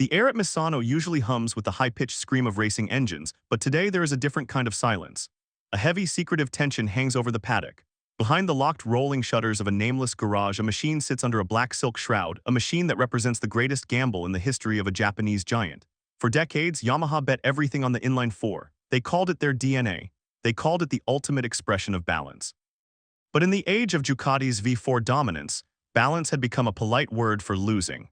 The air at Misano usually hums with the high-pitched scream of racing engines, but today there is a different kind of silence. A heavy, secretive tension hangs over the paddock. Behind the locked rolling shutters of a nameless garage, a machine sits under a black silk shroud, a machine that represents the greatest gamble in the history of a Japanese giant. For decades, Yamaha bet everything on the Inline-4. They called it their DNA. They called it the ultimate expression of balance. But in the age of Ducati's V4 dominance, balance had become a polite word for losing.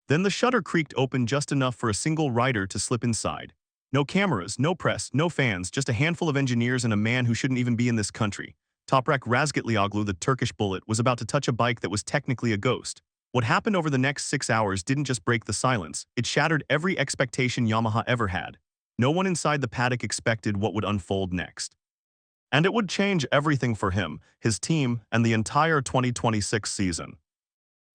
Then the shutter creaked open just enough for a single rider to slip inside. No cameras, no press, no fans, just a handful of engineers and a man who shouldn't even be in this country. Toprak Razgatlıoğlu, the Turkish bullet, was about to touch a bike that was technically a ghost. What happened over the next 6 hours didn't just break the silence, it shattered every expectation Yamaha ever had. No one inside the paddock expected what would unfold next. And it would change everything for him, his team, and the entire 2026 season.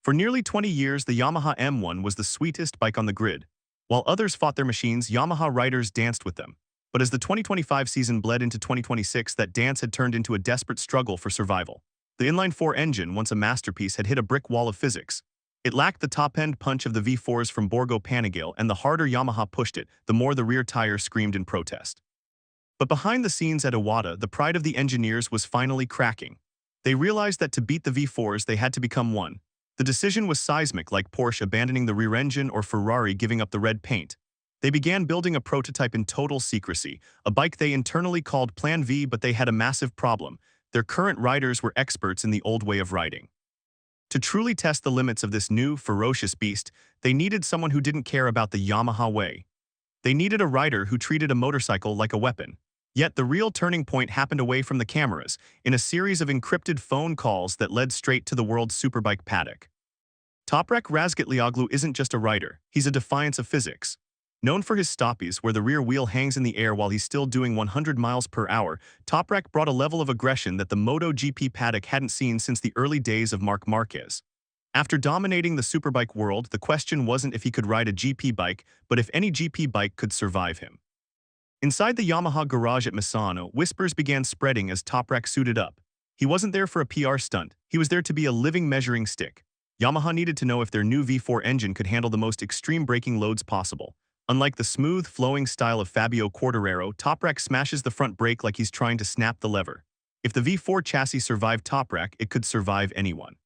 For nearly 20 years, the Yamaha M1 was the sweetest bike on the grid. While others fought their machines, Yamaha riders danced with them. But as the 2025 season bled into 2026, that dance had turned into a desperate struggle for survival. The Inline-4 engine, once a masterpiece, had hit a brick wall of physics. It lacked the top-end punch of the V4s from Borgo Panigale, and the harder Yamaha pushed it, the more the rear tire screamed in protest. But behind the scenes at Iwata, the pride of the engineers was finally cracking. They realized that to beat the V4s, they had to become one. The decision was seismic, like Porsche abandoning the rear engine or Ferrari giving up the red paint. They began building a prototype in total secrecy, a bike they internally called Plan V, but they had a massive problem. Their current riders were experts in the old way of riding. To truly test the limits of this new, ferocious beast, they needed someone who didn't care about the Yamaha way. They needed a rider who treated a motorcycle like a weapon. Yet the real turning point happened away from the cameras, in a series of encrypted phone calls that led straight to the world's superbike paddock. Toprak Razgatlıoğlu isn't just a rider, he's a defiance of physics. Known for his stoppies, where the rear wheel hangs in the air while he's still doing 100 miles per hour, Toprak brought a level of aggression that the MotoGP paddock hadn't seen since the early days of Marc Marquez. After dominating the superbike world, the question wasn't if he could ride a GP bike, but if any GP bike could survive him. Inside the Yamaha garage at Misano, whispers began spreading as Toprak suited up. He wasn't there for a PR stunt, he was there to be a living measuring stick. Yamaha needed to know if their new V4 engine could handle the most extreme braking loads possible. Unlike the smooth, flowing style of Fabio Quartararo, Toprak smashes the front brake like he's trying to snap the lever. If the V4 chassis survived Toprak, it could survive anyone.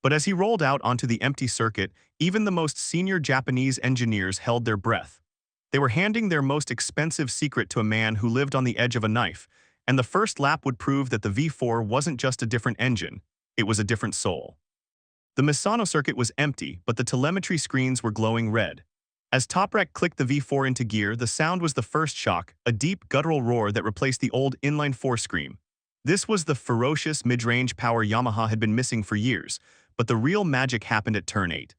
But as he rolled out onto the empty circuit, even the most senior Japanese engineers held their breath. They were handing their most expensive secret to a man who lived on the edge of a knife, and the first lap would prove that the V4 wasn't just a different engine, it was a different soul. The Misano circuit was empty, but the telemetry screens were glowing red. As Toprak clicked the V4 into gear, the sound was the first shock, a deep, guttural roar that replaced the old Inline-4 scream. This was the ferocious mid-range power Yamaha had been missing for years, but the real magic happened at turn 8.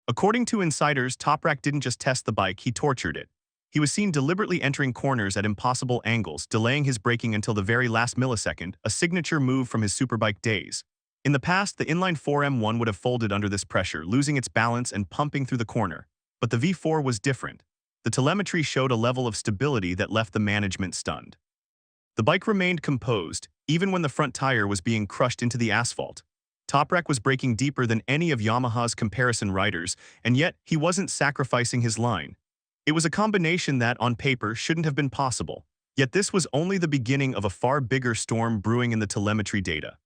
According to insiders, Toprak didn't just test the bike, he tortured it. He was seen deliberately entering corners at impossible angles, delaying his braking until the very last millisecond, a signature move from his superbike days. In the past, the Inline-4 M1 would have folded under this pressure, losing its balance and pumping through the corner. But the V4 was different. The telemetry showed a level of stability that left the management stunned. The bike remained composed, even when the front tire was being crushed into the asphalt. Toprak was braking deeper than any of Yamaha's comparison riders, and yet he wasn't sacrificing his line. It was a combination that, on paper, shouldn't have been possible. Yet this was only the beginning of a far bigger storm brewing in the telemetry data.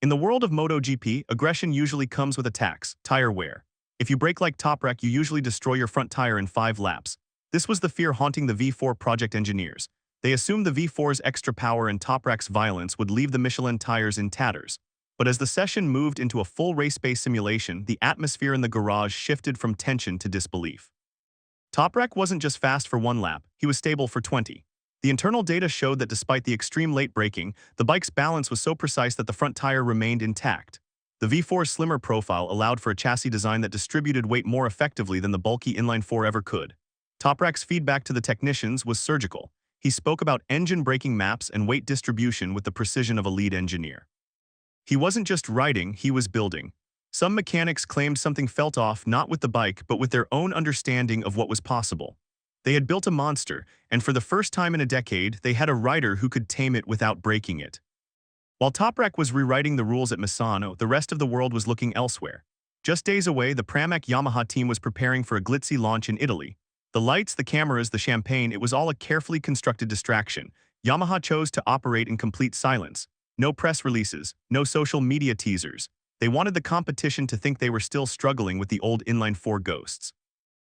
In the world of MotoGP, aggression usually comes with attacks, tire wear. If you brake like Toprak, you usually destroy your front tire in 5 laps. This was the fear haunting the V4 project engineers. They assumed the V4's extra power and Toprak's violence would leave the Michelin tires in tatters. But as the session moved into a full race-based simulation, the atmosphere in the garage shifted from tension to disbelief. Toprak wasn't just fast for 1 lap, he was stable for 20. The internal data showed that despite the extreme late braking, the bike's balance was so precise that the front tire remained intact. The V4's slimmer profile allowed for a chassis design that distributed weight more effectively than the bulky Inline-4 ever could. Toprak's feedback to the technicians was surgical. He spoke about engine braking maps and weight distribution with the precision of a lead engineer. He wasn't just riding, he was building. Some mechanics claimed something felt off not with the bike but with their own understanding of what was possible. They had built a monster, and for the first time in a decade, they had a rider who could tame it without breaking it. While Toprak was rewriting the rules at Misano, the rest of the world was looking elsewhere. Just days away, the Pramac Yamaha team was preparing for a glitzy launch in Italy. The lights, the cameras, the champagne, it was all a carefully constructed distraction. Yamaha chose to operate in complete silence. No press releases, no social media teasers. They wanted the competition to think they were still struggling with the old inline-4 ghosts.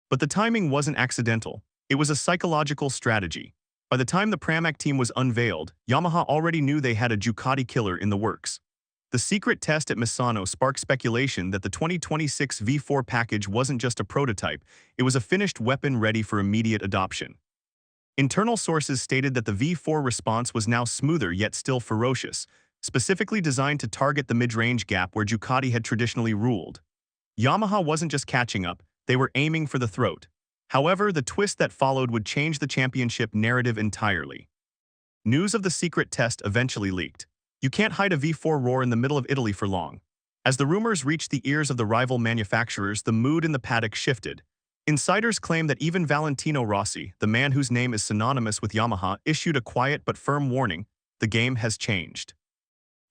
But the timing wasn't accidental. It was a psychological strategy. By the time the Pramac team was unveiled, Yamaha already knew they had a Ducati killer in the works. The secret test at Misano sparked speculation that the 2026 V4 package wasn't just a prototype, it was a finished weapon ready for immediate adoption. Internal sources stated that the V4 response was now smoother yet still ferocious, specifically designed to target the mid-range gap where Ducati had traditionally ruled. Yamaha wasn't just catching up, they were aiming for the throat. However, the twist that followed would change the championship narrative entirely. News of the secret test eventually leaked. You can't hide a V4 roar in the middle of Italy for long. As the rumors reached the ears of the rival manufacturers, the mood in the paddock shifted. Insiders claim that even Valentino Rossi, the man whose name is synonymous with Yamaha, issued a quiet but firm warning: the game has changed.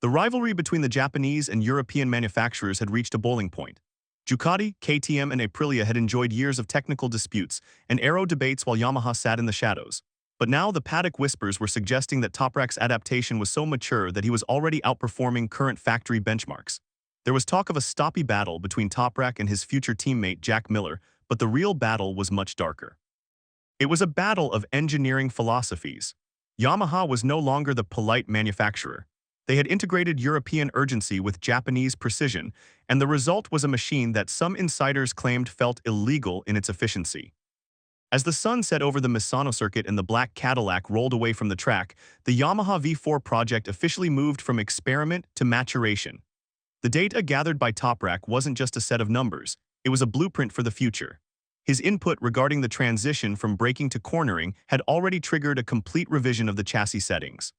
The rivalry between the Japanese and European manufacturers had reached a boiling point. Ducati, KTM, and Aprilia had enjoyed years of technical disputes and aero debates while Yamaha sat in the shadows. But now the paddock whispers were suggesting that Toprak's adaptation was so mature that he was already outperforming current factory benchmarks. There was talk of a Stoppie battle between Toprak and his future teammate Jack Miller, but the real battle was much darker. It was a battle of engineering philosophies. Yamaha was no longer the polite manufacturer. They had integrated European urgency with Japanese precision, and the result was a machine that some insiders claimed felt illegal in its efficiency. As the sun set over the Misano circuit and the black Cadillac rolled away from the track, the Yamaha V4 project officially moved from experiment to maturation. The data gathered by Toprak wasn't just a set of numbers, it was a blueprint for the future. His input regarding the transition from braking to cornering had already triggered a complete revision of the chassis settings.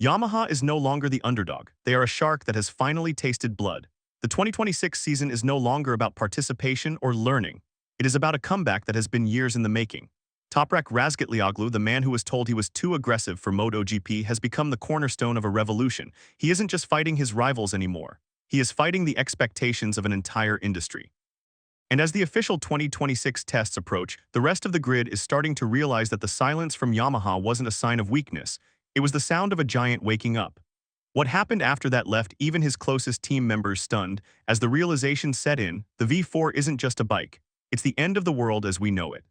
Yamaha is no longer the underdog, they are a shark that has finally tasted blood. The 2026 season is no longer about participation or learning. It is about a comeback that has been years in the making. Toprak Razgatlioglu, the man who was told he was too aggressive for MotoGP, has become the cornerstone of a revolution. He isn't just fighting his rivals anymore. He is fighting the expectations of an entire industry. And as the official 2026 tests approach, the rest of the grid is starting to realize that the silence from Yamaha wasn't a sign of weakness. It was the sound of a giant waking up. What happened after that left even his closest team members stunned. As the realization set in, the V4 isn't just a bike. It's the end of the world as we know it.